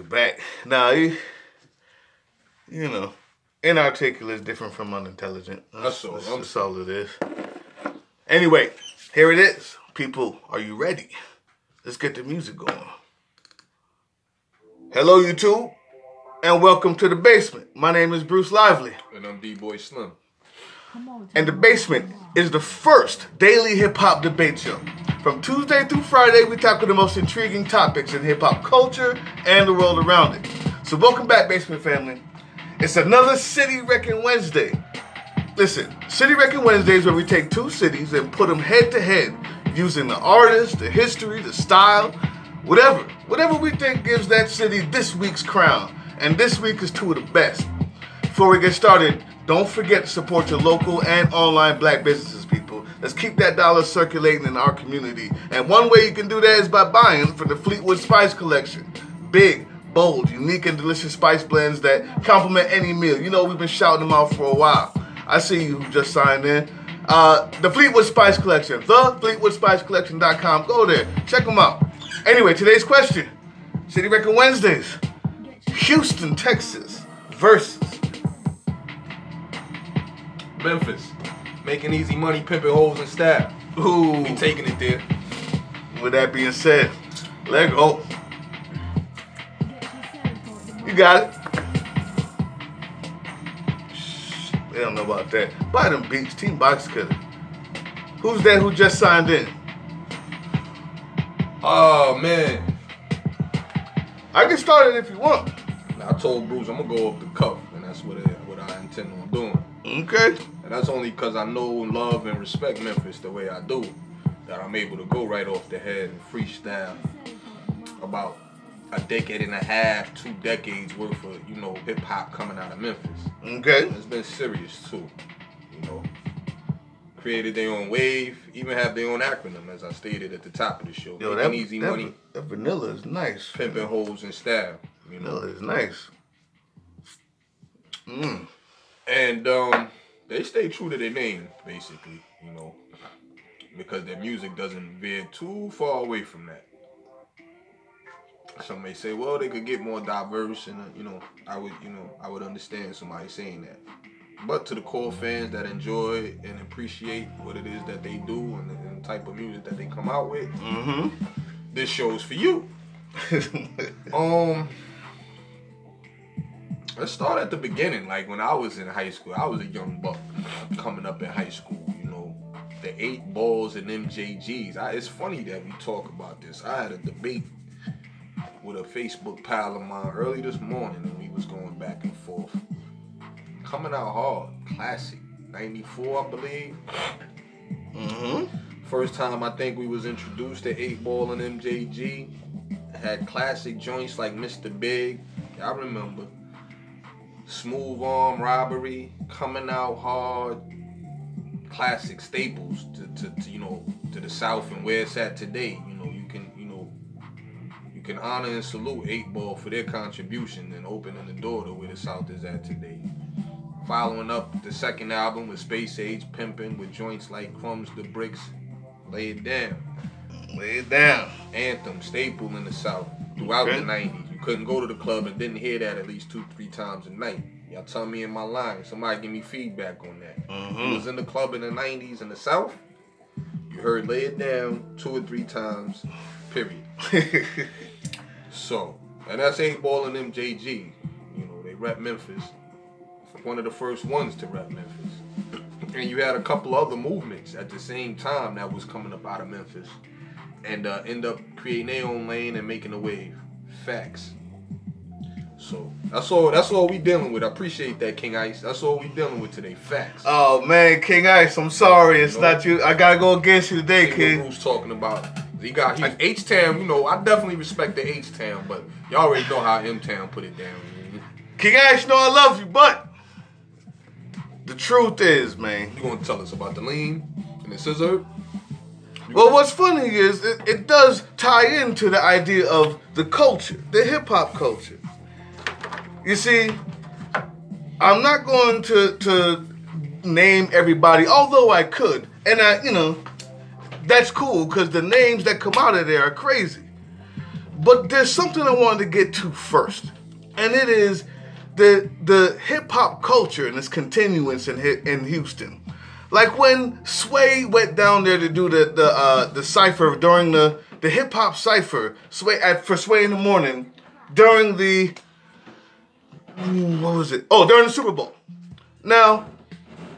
back. Now, you know, inarticulate is different from unintelligent. That's all it is. Anyway, here it is. People, are you ready? Let's get the music going. Hello, YouTube, and welcome to The Basement. My name is Bruce Lively. And I'm D-Boy Slim. And The Basement is the first daily hip-hop debate show. From Tuesday through Friday, we tackle the most intriguing topics in hip-hop culture and the world around it. So welcome back, Basement family. It's another City Wrecking Wednesday. Listen, City Wrecking Wednesday is where we take two cities and put them head-to-head using the artist, the history, the style, whatever we think gives that city this week's crown. And this week is two of the best. Before we get started, don't forget to support your local and online black businesses, people. Let's keep that dollar circulating in our community. And one way you can do that is by buying from the Fleetwood Spice Collection. Big, bold, unique, and delicious spice blends that complement any meal. You know, we've been shouting them out for a while. I see you who just signed in. The Fleetwood Spice Collection, thefleetwoodspicecollection.com. Go there, check them out. Anyway, today's question, City Wrecking Wednesdays. Houston, Texas versus Memphis. Making easy money, pimping hoes and staff. Ooh. We taking it there. With that being said, let go. You got it. They don't know about that. Buy them beats, Team Box Cutter. Who's that who just signed in? Oh, man. I can start it if you want. I told Bruce I'm going to go off the cuff, and that's what I intend on doing. Okay. And that's only because I know, love, and respect Memphis the way I do, that I'm able to go right off the head and freestyle about a decade and a half, 2 decades worth of, hip-hop coming out of Memphis. Okay. It's been serious, too. Created their own wave, even have their own acronym, as I stated at the top of the show. Yo, that easy money. That vanilla is nice. Pimping hoes and style. Vanilla is nice. And they stay true to their name, basically, because their music doesn't veer too far away from that. Some may say, well, they could get more diverse, and I would understand somebody saying that. But to the Coore fans that enjoy and appreciate what it is that they do and the type of music that they come out with, this show is for you. Let's start at the beginning. Like when I was in high school, I was a young buck coming up in high school. The 8 balls and MJGs. It's funny that we talk about this. I had a debate with a Facebook pal of mine early this morning, and we was going back and forth. Coming out hard, classic, 94, I believe. First time I think we was introduced to 8 ball and MJG. Had classic joints like Mr. Big. I remember. Smooth Arm Robbery, Coming Out Hard, classic staples to the South and where it's at today. You can honor and salute 8 Ball for their contribution and opening the door to where the South is at today. Following up the second album with Space Age Pimpin' with joints like Crumbs the Bricks, Lay It Down. Lay It Down. Anthem, staple in the South throughout the 90s. You couldn't go to the club and didn't hear that at least 2-3 times a night. Y'all tell me in my line. Somebody give me feedback on that. If you was in the club in the 90s in the South, you heard Lay It Down 2 or 3 times, period. So, and that's 8 Ball and MJG. They rep Memphis. One of the first ones to rep Memphis. And you had a couple other movements at the same time that was coming up out of Memphis. And end up creating their own lane and making a wave. Facts. So that's all we dealing with. I appreciate that, King Ice. That's all we dealing with today. Facts. Oh man, King Ice, I'm sorry. It's not you. I gotta go against you today, King. What Bruce talking about. He's H-Town, I definitely respect the H-Town, but y'all already know how M-Town put it down. King Ice, I love you, but the truth is, man. You gonna tell us about the lean and the scissor? Well, what's funny is it does tie into the idea of the culture, the hip-hop culture. You see, I'm not going to name everybody, although I could. And that's cool because the names that come out of there are crazy. But there's something I wanted to get to first, and it is the hip hop culture and its continuance in Houston. Like when Sway went down there to do the cipher during the hip hop cipher, for Sway in the Morning during the during the Super Bowl. Now,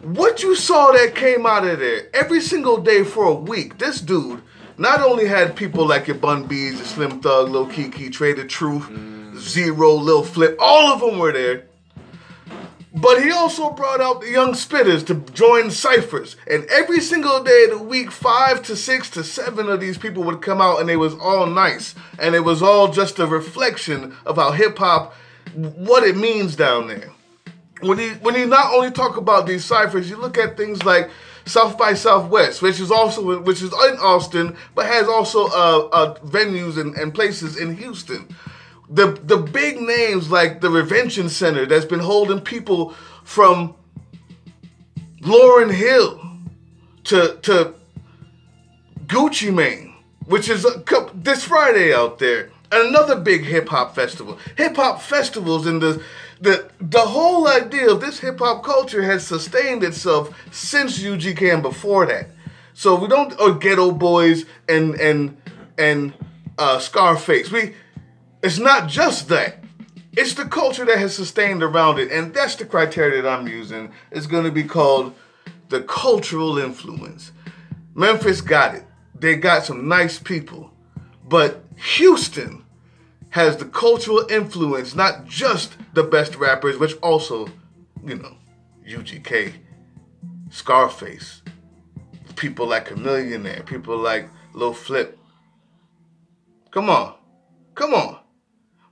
what you saw that came out of there every single day for a week, this dude not only had people like your Bun B's, the Slim Thug, Lil Keke, Trader Truth, Zero, Lil Flip, all of them were there. But he also brought out the young spitters to join ciphers. And every single day of the week, 5 to 6 to 7 of these people would come out, and they was all nice. And it was all just a reflection of how hip-hop, what it means down there. When you not only talk about these ciphers, you look at things like South by Southwest, which is in Austin, but has also venues and places in Houston. The big names like the Revention Center that's been holding people from Lauryn Hill to Gucci Mane, which is this Friday out there, and another big hip hop festival. Hip hop festivals and the whole idea of this hip hop culture has sustained itself since UGK and before that. So we don't Ghetto Boys and Scarface. It's not just that. It's the culture that has sustained around it. And that's the criteria that I'm using. It's going to be called the cultural influence. Memphis got it. They got some nice people. But Houston has the cultural influence, not just the best rappers, which also, UGK, Scarface, people like a Millionaire, people like Lil Flip. Come on.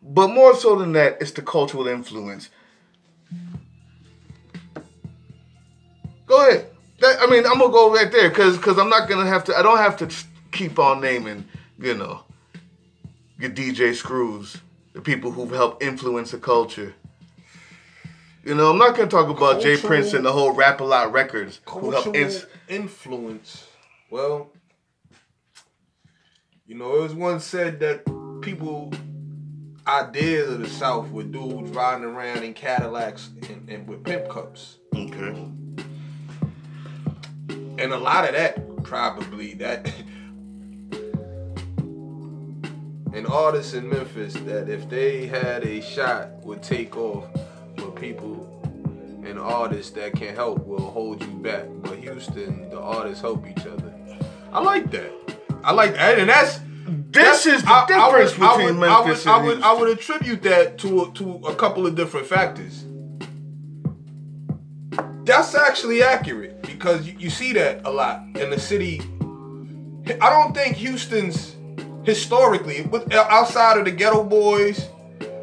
But more so than that, it's the cultural influence. Go ahead. I'm going to go right there because I'm not going to have to, I don't have to keep on naming, your DJ Screws, the people who've helped influence the culture. I'm not going to talk about Jay Prince and the whole Rap-A-Lot Records who helped influence. Well, it was once said that people ideas of the South with dudes riding around in Cadillacs and with pimp cups. Okay. And a lot of that, probably, an artist in Memphis that if they had a shot would take off, but people and artists that can help will hold you back. But Houston, the artists help each other. I like that. And that's the difference between Memphis and Houston. I would attribute that to a couple of different factors. That's actually accurate because you see that a lot in the city. I don't think Houston's historically, outside of the Ghetto Boys,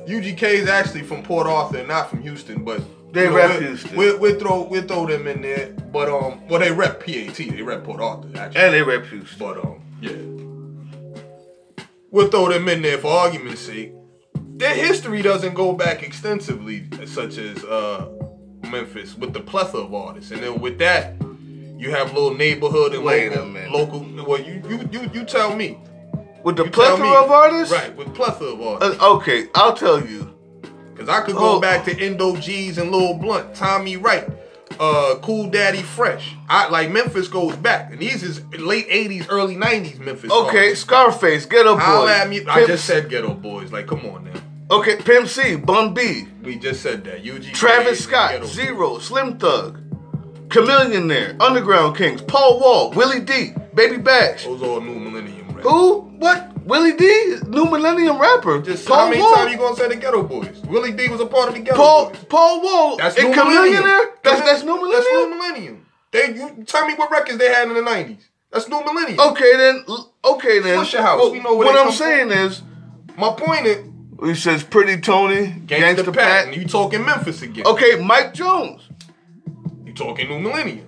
UGK is actually from Port Arthur, not from Houston, but they rep Houston. We'll throw them in there, but they rep PAT, they rep Port Arthur actually, and they rep Houston. But yeah. We'll throw them in there for argument's sake. Their history doesn't go back extensively, such as Memphis, with the plethora of artists. And then with that, you have little neighborhood and local. Well, you tell me. With the plethora of artists? Right, with plethora of artists. Okay, I'll tell you. Because I could go back to Indo G's and Lil Blunt, Tommy Wright, Cool Daddy Fresh. Memphis goes back. And these is late 80s, early 90s Memphis. Okay, artists. Scarface, Ghetto Boys. I just said Ghetto Boys. Come on now. Okay, Pimp C, Bun B. We just said that. UG Travis Scott, Zero, Slim Thug, Chameleon there, Underground Kings, Paul Wall, Willie D, Baby Bash. Those all New Millennium rappers. Who? What? Willie D? New Millennium rapper. How many times you gonna say the Ghetto Boys? Willie D was a part of the Ghetto Boys. Paul Wall. That's New Millennium. That's New Millennium? That's New Millennium. You tell me what records they had in the 90s. That's New Millennium. Okay then. What's your house? Well, we know what I'm saying is, my point is, he says Pretty Tony, Gangsta Pat. And you talking Memphis again. Okay, Mike Jones. You talking New Millennium.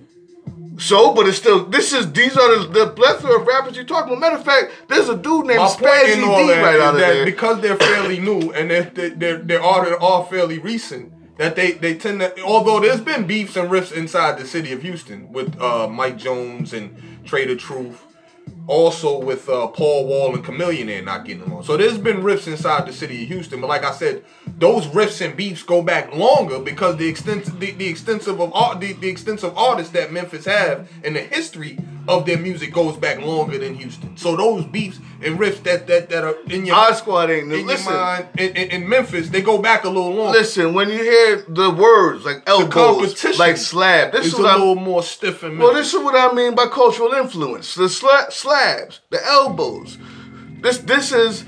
So, but it's still, these are the plethora of rappers you're talking about. Matter of fact, there's a dude named Spazzy D right out of there. Because they're fairly new and they're all fairly recent, that they tend to, although there's been beefs and rifts inside the city of Houston with Mike Jones and Trader Truth, Also with Paul Wall and Chameleon not getting along. So there's been rifts inside the city of Houston. But like I said, those rifts and beefs go back longer because the extensive artists that Memphis have and the history of their music goes back longer than Houston. So those beefs and riffs that are in your Our squad ain't new. Listen, your mind in Memphis, they go back a little longer. Listen, when you hear the words like elbows, like slab, this is a little more stiff in Memphis. Well, this is what I mean by cultural influence. The slabs, the elbows. This is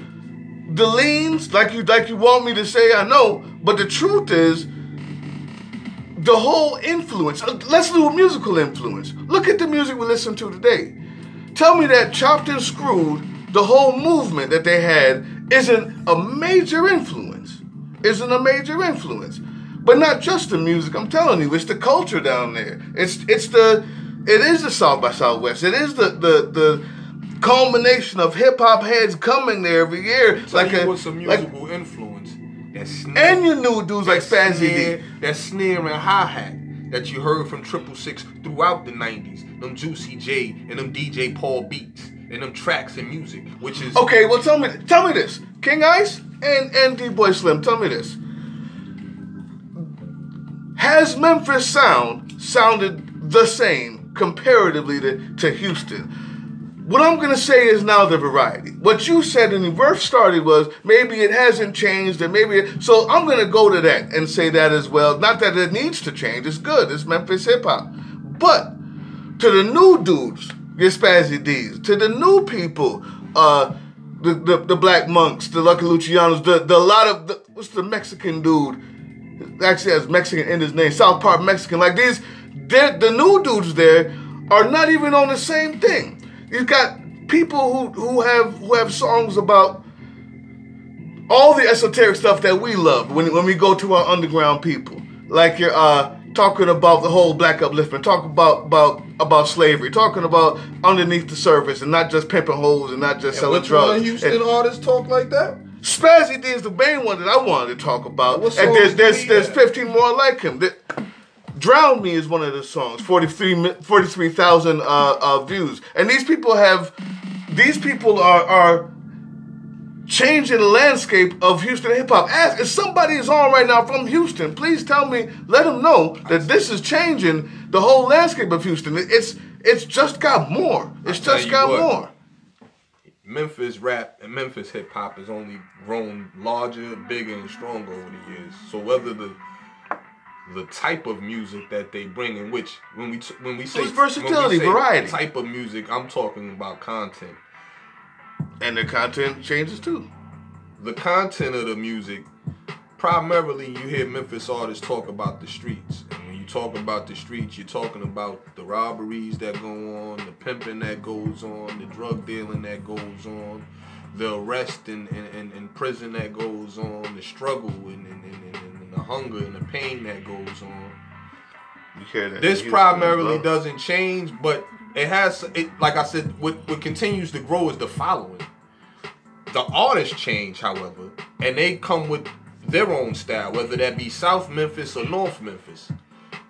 the leans, like you want me to say. I know, but the truth is, the whole influence. Let's do a musical influence. Look at the music we listen to today. Tell me that Chopped and Screwed, the whole movement that they had, isn't a major influence. But not just the music. I'm telling you, it's the culture down there. It is the South by Southwest. It is the culmination of hip hop heads coming there every year. With some musical influence. That snare, and you knew dudes like Spazzy D. That snare and hi-hat that you heard from 666 throughout the 90s. Them Juicy J and them DJ Paul beats and them tracks and music, which is... Okay, well tell me this. King Ice and D-Boy Slim, tell me this. Has Memphis sounded the same comparatively to Houston? What I'm going to say is now the variety. What you said when the verse started was maybe it hasn't changed and so I'm going to go to that and say that as well. Not that it needs to change. It's good. It's Memphis hip hop. But to the new dudes, your Spazzy D's, to the new people, the Black Monks, the Lucky Lucianos, what's the Mexican dude? Actually has Mexican in his name, South Park Mexican. Like the new dudes there are not even on the same thing. You've got people who have songs about all the esoteric stuff that we love when we go to our underground people. Like you're talking about the whole black upliftment, talking about slavery, talking about underneath the surface and not just pimping hoes and not just selling drugs. Which one of Houston artists talk like that? Spazzy D is the main one that I wanted to talk about. And there's 15 more like him. Drown Me is one of the songs, 43,000 views. And these people are changing the landscape of Houston hip hop. If somebody is on right now from Houston, please tell me, let them know that this is changing the whole landscape of Houston. It's just got more. It's just got more. Memphis rap and Memphis hip hop has only grown larger, bigger, and stronger over the years. So whether the type of music that they bring in, which when we say versatility, variety, type of music, I'm talking about content, and the content changes too. The content of the music, primarily, you hear Memphis artists talk about the streets. And when you talk about the streets, you're talking about the robberies that go on, the pimping that goes on, the drug dealing that goes on, the arrest and prison that goes on, the struggle and the hunger and the pain that goes on. You hear that? This primarily doesn't change, but it has. Like I said, what continues to grow is the following. The artists change, however, and they come with their own style, whether that be South Memphis or North Memphis.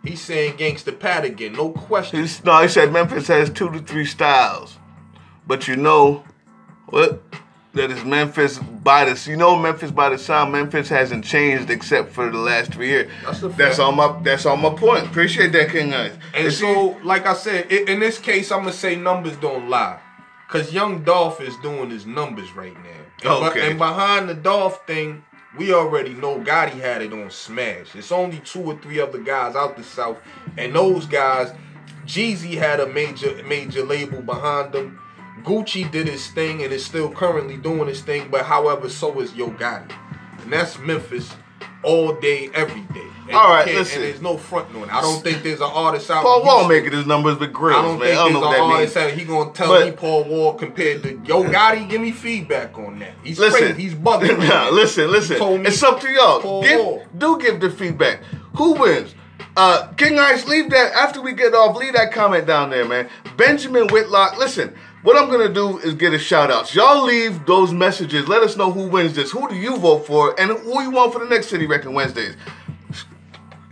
He's saying Gangsta Pat again, no question. He said Memphis has 2 to 3 styles, but you know what? That is Memphis by the sound. Memphis hasn't changed except for the last 3 years. That's all my point. Appreciate that, King Ice. And so, like I said, in this case, I'm gonna say numbers don't lie, cause Young Dolph is doing his numbers right now. And behind the Dolph thing, we already know Gotti had it on Smash. It's only 2 or 3 other guys out the South, and those guys, Jeezy had a major label behind them. Gucci did his thing and is still currently doing his thing, but however, so is Yo Gotti. And that's Memphis all day, every day. And all right, listen. And there's no front on it. I don't think there's an artist out Paul Wall making his numbers with grills, I don't think there's an artist out he going to tell me Paul Wall compared to Yo Gotti. Give me feedback on that. He's crazy. He's bugging. Listen. It's up to y'all. Give the feedback. Who wins? King Ice, leave that. After we get off, leave that comment down there, man. Benjamin Whitlock, listen. What I'm going to do is get a shout-outs. Y'all leave those messages. Let us know who wins this. Who do you vote for? And who you want for the next City Wrecking Wednesdays.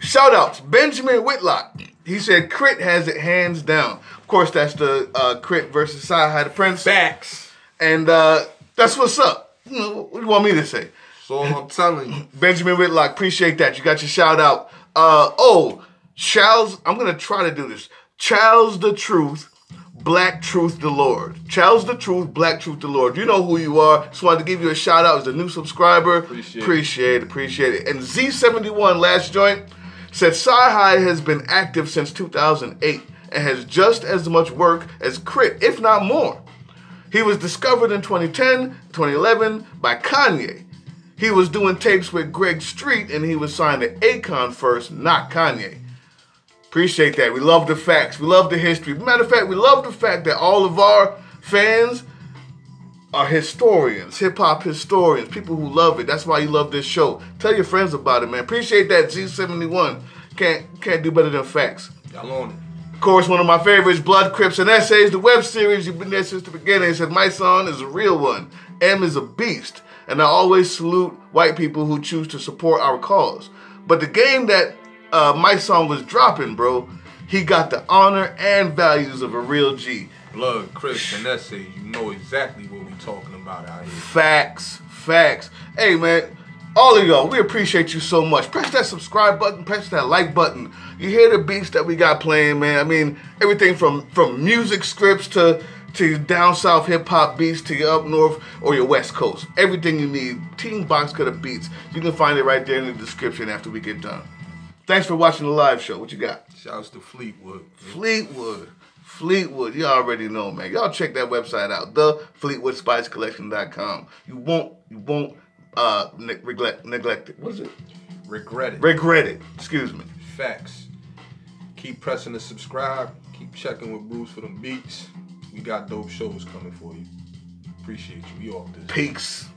Shout-outs. Benjamin Whitlock. He said Crit has it hands down. Of course, that's the Crit versus Sci-Hi the Prince. Facts. And that's what's up. What do you want me to say? So I'm telling you. Benjamin Whitlock, appreciate that. You got your shout out. Charles, I'm going to try to do this. Charles the Truth, Black Truth the Lord. Charles the Truth, Black Truth the Lord. You know who you are. Just wanted to give you a shout out as a new subscriber. Appreciate it. And Z71, last joint, said Sci-Hi has been active since 2008 and has just as much work as Crit, if not more. He was discovered in 2010, 2011 by Kanye. He was doing tapes with Greg Street and he was signed to Akon first, not Kanye. Appreciate that. We love the facts. We love the history. Matter of fact, we love the fact that all of our fans are historians, hip-hop historians, people who love it. That's why you love this show. Tell your friends about it, man. Appreciate that, Z71. Can't do better than facts. Y'all on it. Of course, one of my favorites, Blood, Crips, and Essays, the web series. You've been there since the beginning. It said, my son is a real one. M is a beast. And I always salute white people who choose to support our cause. But the game that my son was dropping, bro, he got the honor and values of a real G. Blood, Crips, and Essays. You know exactly what we talking about out here. Facts. Hey, man, all of y'all, we appreciate you so much. Press that subscribe button. Press that like button. You hear the beats that we got playing, man. I mean, everything from music scripts to down south hip-hop beats to your up north or your west coast. Everything you need. Team Box Cutter Beats. You can find it right there in the description after we get done. Thanks for watching the live show. What you got? Shouts to Fleetwood. Fleetwood. You already know, man. Y'all check that website out. TheFleetwoodSpiceCollection.com. You won't neglect it. What is it? Regret it. Excuse me. Facts. Keep pressing the subscribe. Keep checking with Bruce for them beats. We got dope shows coming for you. Appreciate you. We off this. Peace.